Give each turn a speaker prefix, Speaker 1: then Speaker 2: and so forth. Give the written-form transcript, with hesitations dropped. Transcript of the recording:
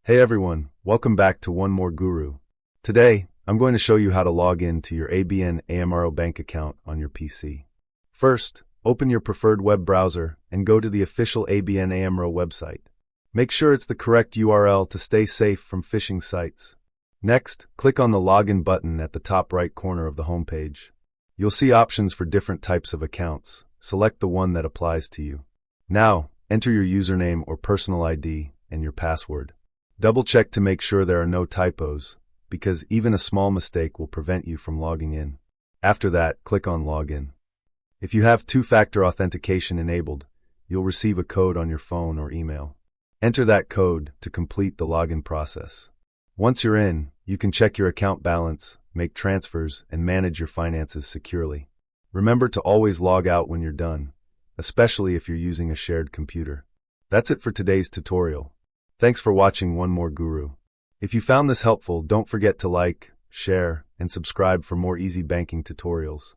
Speaker 1: Hey everyone, welcome back to One More Guru. Today, I'm going to show you how to log in to your ABN AMRO bank account on your PC. First, open your preferred web browser and go to the official ABN AMRO website. Make sure it's the correct URL to stay safe from phishing sites. Next, click on the Login button at the top right corner of the homepage. You'll see options for different types of accounts. Select the one that applies to you. Now, enter your username or personal ID and your password. Double-check to make sure there are no typos, because even a small mistake will prevent you from logging in. After that, click on Login. If you have two-factor authentication enabled, you'll receive a code on your phone or email. Enter that code to complete the login process. Once you're in, you can check your account balance, make transfers, and manage your finances securely. Remember to always log out when you're done, especially if you're using a shared computer. That's it for today's tutorial. Thanks for watching One More Guru. If you found this helpful, don't forget to like, share, and subscribe for more easy banking tutorials.